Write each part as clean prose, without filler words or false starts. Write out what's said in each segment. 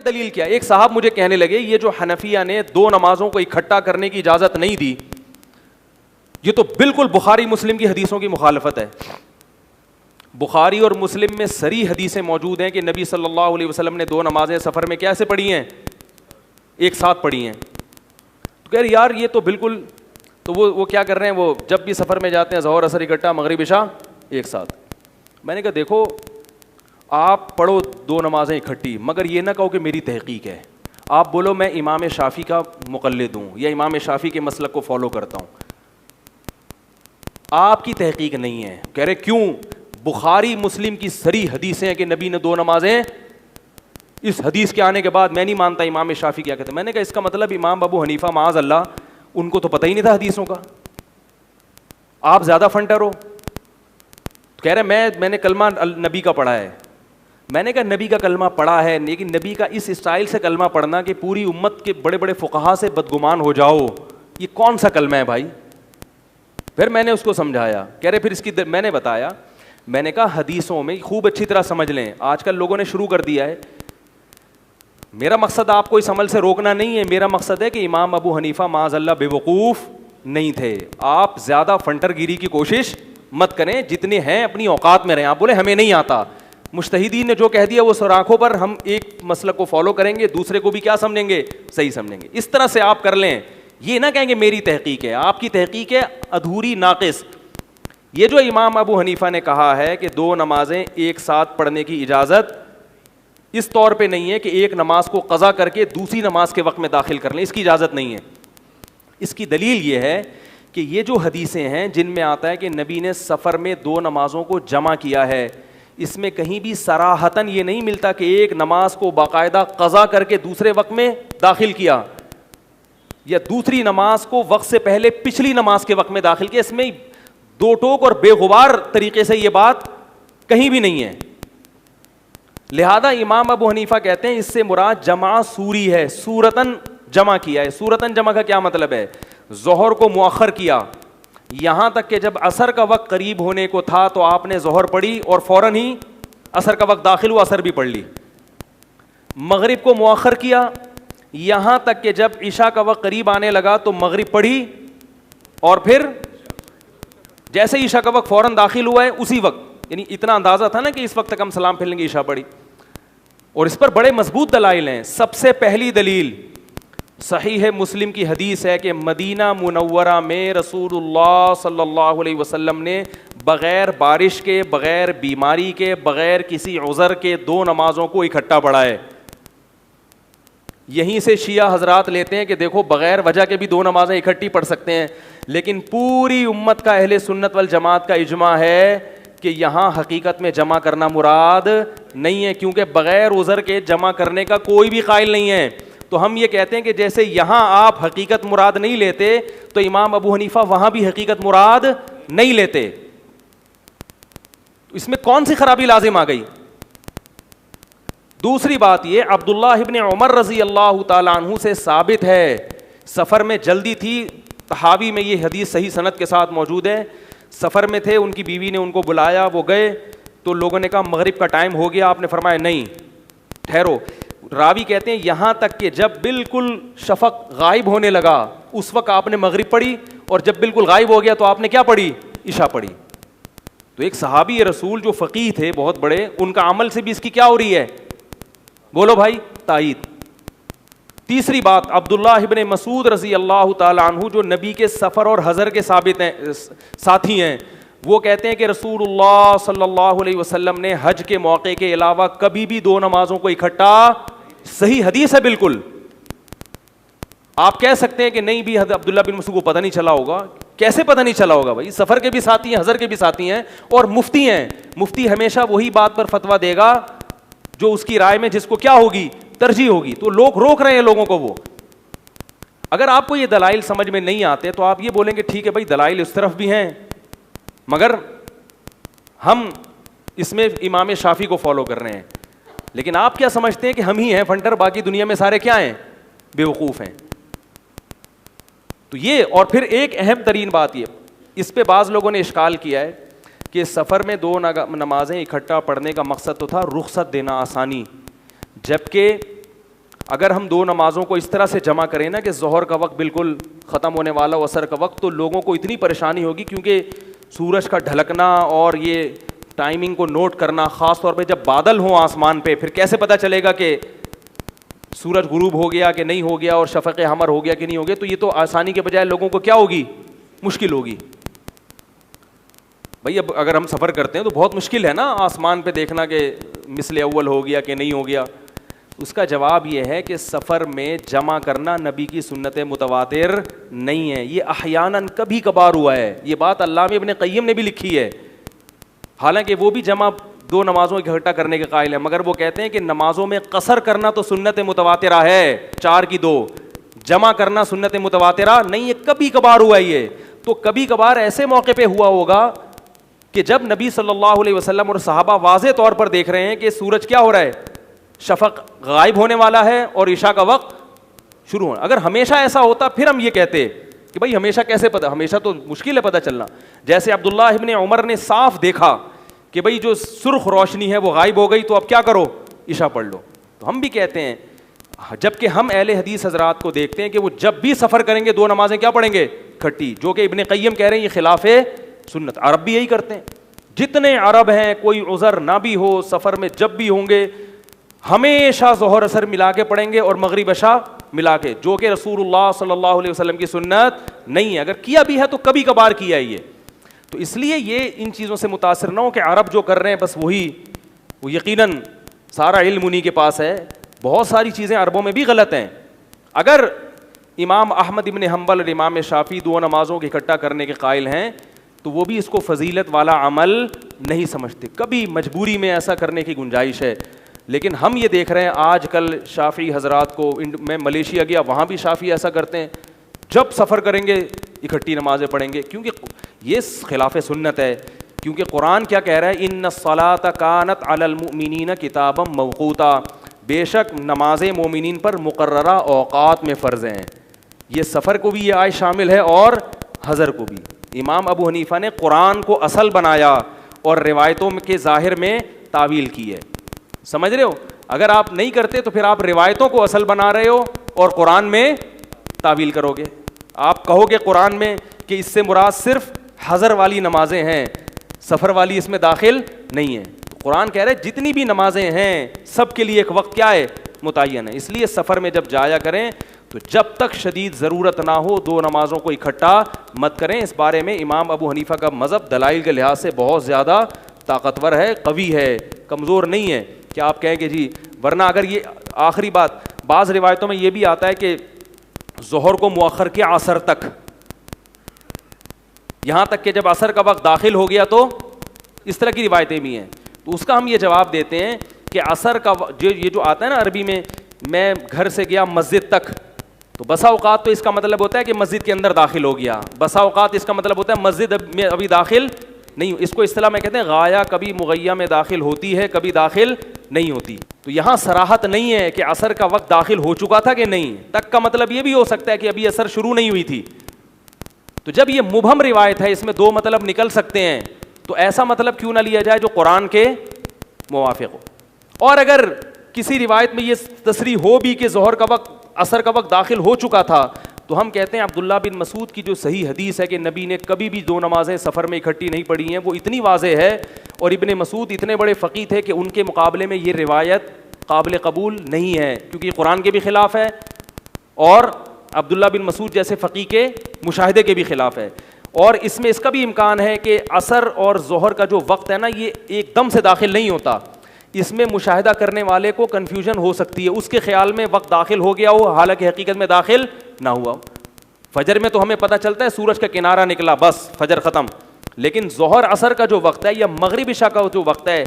दलील क्या? एक साहब मुझे कहने लगे ये जो हनफिया ने दो नमाजों को इकट्ठा करने की इजाजत नहीं दी, ये तो बिल्कुल बुखारी मुस्लिम की हदीसों की मुखालफत है। बुखारी और मुस्लिम में सरी हदीसें मौजूद हैं कि नबी सल्लल्लाहु अलैहि वसल्लम ने दो नमाजें सफ़र में कैसे पढ़ी हैं? एक साथ पढ़ी हैं। तो कह रहे यार ये तो बिल्कुल, तो वो क्या कर रहे हैं, वो जब भी सफ़र में जाते हैं ज़ोहर असर इकट्ठा, मगरिब इशा एक साथ। मैंने कहा देखो आप पढ़ो दो नमाजें इकट्ठी, मगर ये ना कहो कि मेरी तहकीक है। आप बोलो मैं इमाम शाफ़ी का मुक़ल्लिद हूँ या इमाम शाफ़ी के मसलक को फॉलो करता हूँ, आपकी तहकीक नहीं है। कह रहे क्यों? बुखारी मुस्लिम की सरी हदीसें हैं कि नबी ने दो नमाजें, इस हदीस के आने के बाद मैं नहीं मानता इमाम शाफ़ी क्या कहते। मैंने कहा इसका मतलब इमाम अबू हनीफा माज़ अल्लाह, उनको तो पता ही नहीं था हदीसों का, आप ज़्यादा फंटर हो। कह रहे मैंने कलमा नबी का पढ़ा है। मैंने कहा नबी का कलमा पढ़ा है, लेकिन नबी का इस स्टाइल से कलमा पढ़ना कि पूरी उम्मत के बड़े बड़े फुक़हा से बदगुमान हो जाओ, ये कौन सा कलमा है भाई? फिर मैंने उसको समझाया। कह रहे फिर इसकी मैंने बताया, मैंने कहा हदीसों में खूब अच्छी तरह समझ लें, आजकल लोगों ने शुरू कर दिया है। मेरा मकसद आपको इस अमल से रोकना नहीं है, मेरा मकसद है कि इमाम अबू हनीफा माज़अल्लाह बेवकूफ़ नहीं थे। आप ज़्यादा फंटरगिरी की कोशिश मत करें, जितने हैं अपनी औकात में रहें। आप बोले हमें नहीं आता, मुज्तहिदीन ने जो कह दिया वो सराखों पर, हम एक मसलक को फॉलो करेंगे, दूसरे को भी क्या समझेंगे? सही समझेंगे। इस तरह से आप कर लें, ये ना कहेंगे मेरी तहकीक है, आपकी तहकीक है अधूरी, नाक़िस। ये जो इमाम अबू हनीफा ने कहा है कि दो नमाजें एक साथ पढ़ने की इजाज़त इस तौर पे नहीं है कि एक नमाज को क़ज़ा करके दूसरी नमाज के वक्त में दाखिल कर लें, इसकी इजाज़त नहीं है। इसकी दलील ये है कि ये जो हदीसें हैं जिनमें आता है कि नबी ने सफ़र में दो नमाज़ों को जमा किया है, इसमें कहीं भी सराहतन ये नहीं मिलता कि एक नमाज को बाकायदा क़ज़ा करके दूसरे वक्त में दाखिल किया या दूसरी नमाज को वक्त से पहले पिछली नमाज के वक्त में दाखिल किया। इसमें दो टोक और बेगुबार तरीके से ये बात कहीं भी नहीं है। लिहाजा इमाम अबू हनीफा कहते हैं इससे मुराद जमा सूरी है, सूरतन जमा किया है। सूरतन जमा का क्या मतलब है? ज़ोहर को मुअख्खर किया, यहाँ तक कि जब असर का वक्त करीब होने को था तो आपने ज़ोहर पढ़ी और फ़ौरन ही असर का वक्त दाखिल हुआ, असर भी पढ़ ली। मगरिब को मुअख्खर किया, यहाँ तक कि जब इशा का वक्त करीब आने लगा तो मगरिब पढ़ी और फिर जैसे ही ईशा का वक्त फ़ौरन दाखिल हुआ है उसी वक्त, यानी इतना अंदाज़ा था ना कि इस वक्त तक हम सलाम फिर लेंगे, ईशा पढ़ी। और इस पर बड़े मजबूत दलाइल हैं। सबसे पहली दलील सहीह है मुस्लिम की हदीस है कि मदीना मुनव्वरा में रसूलुल्लाह सल्लल्लाहु अलैहि वसल्लम ने बग़ैर बारिश के, बग़ैर बीमारी के, बग़ैर किसी उज़र के दो नमाज़ों को इकट्ठा पढ़ा है। यहीं से शिया हजरात लेते हैं कि देखो बग़ैर वजह के भी दो नमाजें इकट्ठी पढ़ सकते हैं, लेकिन पूरी उम्मत का अहले सुन्नत वल जमात का इजमा है कि यहाँ हकीकत में जमा करना मुराद नहीं है, क्योंकि बग़ैर उज़र के जमा करने का कोई भी कायल नहीं है। तो हम ये कहते हैं कि जैसे यहाँ आप हकीकत मुराद नहीं लेते तो इमाम अबू हनीफा वहाँ भी हकीकत मुराद नहीं लेते। इसमें कौन सी खराबी लाजिम आ गई? दूसरी बात ये, अब्दुल्लाह इब्न उमर रज़ी अल्लाह ताला अन्हु से साबित है, सफ़र में जल्दी थी, तहावी में ये हदीस सही सनद के साथ मौजूद है। सफ़र में थे, उनकी बीवी ने उनको बुलाया, वो गए तो लोगों ने कहा मगरिब का टाइम हो गया। आपने फरमाया नहीं ठहरो। रावी कहते हैं यहाँ तक कि जब बिल्कुल शफक गायब होने लगा उस वक्त आपने मगरिब पढ़ी, और जब बिल्कुल गायब हो गया तो आपने क्या पढ़ी? इशा पढ़ी। तो एक सहाबी रसूल जो फ़कीह थे बहुत बड़े, उनका अमल से भी इसकी क्या हो रही है? बोलो भाई, तायीद। तीसरी बात, अब्दुल्लाह इब्न मसूद रज़ी अल्लाह ताला अन्हु जो नबी के सफ़र और हज़र के साबित हैं, साथी हैं, वो कहते हैं कि रसूलुल्लाह सल्लल्लाहु अलैहि वसल्लम ने हज के मौके के अलावा कभी भी दो नमाजों को इकट्ठा, सही हदीस है बिल्कुल। आप कह सकते हैं कि नहीं भी अब्दुल्लाह बिन मसूद को पता नहीं चला होगा। कैसे पता नहीं चला होगा भाई? सफ़र के भी साथी हैं, हज़र के भी साथी हैं और मुफ्ती हैं। मुफ्ती हमेशा वही बात पर फतवा देगा जो उसकी राय में जिसको क्या होगी? तरजीह होगी। तो लोग रोक रहे हैं लोगों को। वो अगर आपको ये दलाइल समझ में नहीं आते तो आप ये बोलेंगे ठीक है भाई दलाइल इस तरफ भी हैं, मगर हम इसमें इमाम शाफी को फॉलो कर रहे हैं। लेकिन आप क्या समझते हैं कि हम ही हैं फंटर, बाकी दुनिया में सारे क्या हैं, बेवकूफ़ हैं। तो ये, और फिर एक अहम तरीन बात ये, इस पे बाज़ लोगों ने इश्काल किया है कि सफ़र में दो नमाजें इकट्ठा पढ़ने का मकसद तो था रुखसत देना, आसानी, जबकि अगर हम दो नमाज़ों को इस तरह से जमा करें ना कि ज़ोहर का वक्त बिल्कुल ख़त्म होने वाला हो, असर का वक्त, तो लोगों को इतनी परेशानी होगी, क्योंकि सूरज का ढलकना और ये टाइमिंग को नोट करना, ख़ास तौर पे जब बादल हों आसमान पे, फिर कैसे पता चलेगा कि सूरज गुरूब हो गया कि नहीं हो गया और शफ़क़ हमर हो गया कि नहीं हो गया। तो ये तो आसानी के बजाय लोगों को क्या होगी, मुश्किल होगी। भाई अब अगर हम सफ़र करते हैं तो बहुत मुश्किल है ना आसमान पे देखना कि मिसल अव्वल हो गया कि नहीं हो गया। उसका जवाब ये है कि सफ़र में जमा करना नबी की सुन्नत मुतवातिर नहीं है, ये अहयानन कभी कभार हुआ है। ये बात अल्लामा इब्न क़य्यिम ने भी लिखी है, हालांकि वो भी जमा दो नमाज़ों को इकट्ठा करने के कायल है, मगर वो कहते हैं कि नमाज़ों में कसर करना तो सुन्नत मुतवातिरा है, 4 की 2, जमा करना सुन्नत मुतवातिरा नहीं है, कभी कभार हुआ ये। तो कभी कभार ऐसे मौके पे हुआ होगा कि जब नबी सल्लल्लाहु अलैहि वसल्लम और सहाबा वाज़े तौर पर देख रहे हैं कि सूरज क्या हो रहा है, शफ़क़ गायब होने वाला है और ईशा का वक्त शुरू होना। अगर हमेशा ऐसा होता फिर हम ये कहते कि भाई हमेशा कैसे पता, हमेशा तो मुश्किल है पता चलना। जैसे अब्दुल्लाह इब्न उमर ने साफ देखा कि भाई जो सुर्ख रोशनी है वो गायब हो गई, तो अब क्या करो, ईशा पढ़ लो। तो हम भी कहते हैं, जबकि हम अहले हदीस हजरात को देखते हैं कि वो जब भी सफ़र करेंगे दो नमाजें क्या पढ़ेंगे, इकट्ठी, जो कि इब्न क़य्यिम कह रहे हैं ये खिलाफ़े सुन्नत। अरब भी यही करते हैं, जितने अरब हैं, कोई उज़र ना भी हो, सफ़र में जब भी होंगे हमेशा ज़ोहर असर मिला के पढ़ेंगे और मगरिब इशा मिला के, जो कि रसूलुल्लाह सल्लल्लाहु अलैहि वसल्लम की सुन्नत नहीं है। अगर किया भी है तो कभी कभार किया है ये। तो इसलिए ये इन चीज़ों से मुतासिर ना हो कि अरब जो कर रहे हैं बस वही, वो यकीनन सारा इल्म उन्हीं के पास है। बहुत सारी चीज़ें अरबों में भी गलत हैं। अगर इमाम अहमद इब्न हम्बल और इमाम शाफी दो नमाज़ों के इकट्ठा करने के कायल हैं तो वो भी इसको फजीलत वाला अमल नहीं समझते, कभी मजबूरी में ऐसा करने की गुंजाइश है। लेकिन हम ये देख रहे हैं आजकल शाफ़ी हजरात को, मैं मलेशिया गया वहाँ भी शाफ़ी ऐसा करते हैं, जब सफ़र करेंगे इकट्ठी नमाज़ें पढ़ेंगे, क्योंकि ये खिलाफ सुन्नत है। क्योंकि कुरान क्या कह रहा है, इन्ना सलात कानत अलल मुमिनीन किताबम मौक़ूता, बेशक नमाज़ें मोमिनीन पर मुकर्ररा औक़ात में फ़र्ज़ हैं। ये सफ़र को भी ये आय शामिल है और हज़र को भी। इमाम अबू हनीफ़ा ने कुरान को असल बनाया और रिवायतों के ज़ाहिर में तावील की है। समझ रहे हो, अगर आप नहीं करते तो फिर आप रिवायतों को असल बना रहे हो और कुरान में तावील करोगे। आप कहोगे कुरान में कि इससे मुराद सिर्फ हज़र वाली नमाजें हैं, सफ़र वाली इसमें दाखिल नहीं है। तो कुरान कह रहा है जितनी भी नमाजें हैं सब के लिए एक वक्त क्या है, मुतय्यन है। इसलिए सफ़र में जब जाया करें तो जब तक शदीद ज़रूरत ना हो दो नमाज़ों को इकट्ठा मत करें। इस बारे में इमाम अबू हनीफ़ा का मज़हब दलाइल के लिहाज से बहुत ज़्यादा ताकतवर है, कवी है, कमज़ोर नहीं है कि आप कहेंगे जी। वरना अगर ये आखिरी बात, बाज़ रिवायतों में ये भी आता है कि ज़ोहर को मुअख्खर किया असर तक, यहाँ तक कि जब असर का वक्त दाखिल हो गया, तो इस तरह की रिवायतें भी हैं। तो उसका हम ये जवाब देते हैं कि असर का ये जो आता है ना अरबी में, मैं घर से गया मस्जिद तक, तो बसा औकात तो इसका मतलब होता है कि मस्जिद के अंदर दाखिल हो गया, बसा औकात इसका मतलब होता है मस्जिद में अभी दाखिल नहीं। इसको इस्तिलाह में कहते हैं गाया कभी मुगैया में दाखिल होती है, कभी दाखिल नहीं होती। तो यहाँ सराहत नहीं है कि असर का वक्त दाखिल हो चुका था कि नहीं, तक का मतलब ये भी हो सकता है कि अभी असर शुरू नहीं हुई थी। तो जब ये मुबहम रिवायत है, इसमें दो मतलब निकल सकते हैं, तो ऐसा मतलब क्यों ना लिया जाए जो कुरान के मुवाफिक हो। और अगर किसी रिवायत में ये तसरीह हो भी कि ज़ोहर का वक्त, असर का वक्त दाखिल हो चुका था, तो हम कहते हैं अब्दुल्ला बिन मसूद की जो सही हदीस है कि नबी ने कभी भी दो नमाजें सफ़र में इकट्ठी नहीं पढ़ी हैं, वो इतनी वाज़ेह है। और इब्ने मसूद इतने बड़े फ़क़ीह थे कि उनके मुकाबले में ये रिवायत काबिल कबूल नहीं है, क्योंकि कुरान के भी ख़िलाफ़ है और अब्दुल्ला बिन मसूद जैसे फ़क़ीह के मुशाहिदे के भी ख़िलाफ़ है। और इसमें इसका भी इम्कान है कि असर और ज़ोहर का जो वक्त है ना, ये एकदम से दाखिल नहीं होता। इसमें मुशाहिदा करने वाले को कन्फ्यूजन हो सकती है, उसके ख्याल में वक्त दाखिल हो गया हो, हालांकि हकीकत में दाखिल ना हुआ हो। फजर में तो हमें पता चलता है सूरज का किनारा निकला, बस फजर ख़त्म। लेकिन ज़ोहर असर का जो वक्त है या मगरिब इशा का जो वक्त है,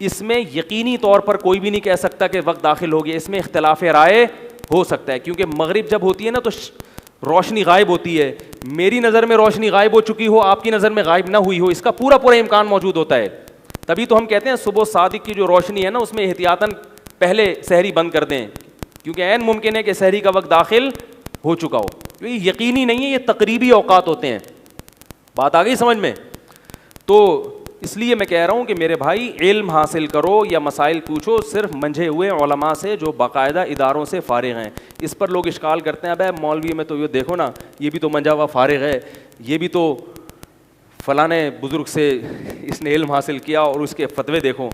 इसमें यकीनी तौर पर कोई भी नहीं कह सकता कि वक्त दाखिल हो गया। इसमें इख्तिलाफ राय हो सकता है, क्योंकि मगरिब जब होती है ना तो रोशनी गायब होती है। मेरी नज़र में रोशनी गायब हो चुकी हो, आपकी नज़र में गायब ना हुई हो, इसका पूरा पूरा इम्कान मौजूद होता है। तभी तो हम कहते हैं सुबह सादिक की जो रोशनी है ना, उसमें एहतियातन पहले सहरी बंद कर दें, क्योंकि ऐन मुमकिन है कि सहरी का वक्त दाखिल हो चुका हो। तो ये यकीनी नहीं है, ये तकरीबी औकात होते हैं। बात आ गई समझ में? तो इसलिए मैं कह रहा हूँ कि मेरे भाई इल्म हासिल करो या मसाइल पूछो सिर्फ मंझे हुए उलमा से जो बाकायदा इदारों से फारिग हैं। इस पर लोग इश्काल करते हैं, अब मौलवी में तो ये देखो ना, ये भी तो मंझा हुआ फारिग है, ये भी तो फलाने बुज़ुर्ग से इसने इल्म हासिल किया और उसके फतवे देखो।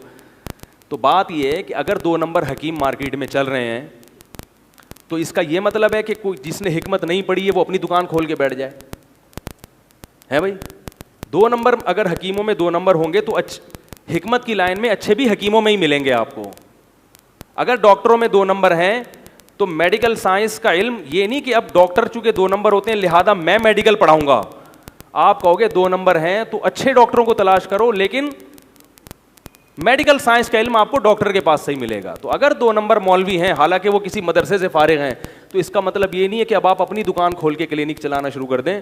तो बात ये है कि अगर 2 नंबर हकीम मार्केट में चल रहे हैं तो इसका ये मतलब है कि कोई जिसने हिकमत नहीं पढ़ी है वो अपनी दुकान खोल के बैठ जाए, है भाई? 2 नंबर अगर हकीमों में 2 नंबर होंगे तो हिकमत की लाइन में अच्छे भी हकीमों में ही मिलेंगे आपको। अगर डॉक्टरों में 2 नंबर हैं तो मेडिकल साइंस का इल्म ये नहीं कि अब डॉक्टर चूंकि 2 नंबर होते हैं लिहाजा मैं मेडिकल पढ़ाऊंगा। आप कहोगे 2 नंबर हैं तो अच्छे डॉक्टरों को तलाश करो, लेकिन मेडिकल साइंस का इल्म आपको डॉक्टर के पास से ही मिलेगा। तो अगर 2 नंबर मौलवी हैं, हालांकि वो किसी मदरसे से फारिग हैं, तो इसका मतलब ये नहीं है कि अब आप अपनी दुकान खोल के क्लिनिक चलाना शुरू कर दें।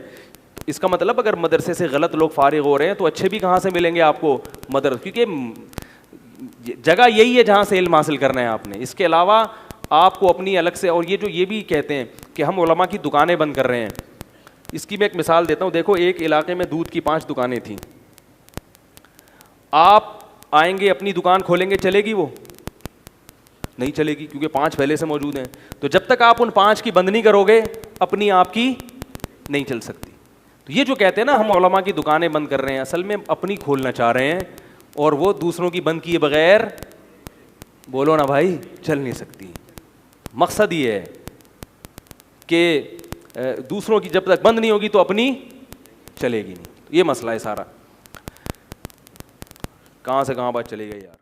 इसका मतलब अगर मदरसे से गलत लोग फारिग हो रहे हैं तो अच्छे भी कहाँ से मिलेंगे आपको? मदरसे, क्योंकि जगह यही है जहाँ से इल्म हासिल करना है आपने। इसके अलावा आपको अपनी अलग से, और ये भी कहते हैं कि हम उलमा की दुकानें बंद कर रहे हैं, इसकी मैं एक मिसाल देता हूँ। देखो, एक इलाके में दूध की 5 दुकानें थीं। आप आएंगे अपनी दुकान खोलेंगे, चलेगी वो? नहीं चलेगी, क्योंकि 5 पहले से मौजूद हैं। तो जब तक आप उन 5 की बंद नहीं करोगे अपनी आपकी नहीं चल सकती। तो ये जो कहते हैं ना हम उलमा की दुकानें बंद कर रहे हैं, असल में अपनी खोलना चाह रहे हैं, और वो दूसरों की बंद किए बगैर, बोलो ना भाई, चल नहीं सकती। मकसद ये है कि दूसरों की जब तक बंद नहीं होगी तो अपनी चलेगी नहीं। ये मसला है सारा। कहाँ से कहाँ बात चली गई यार।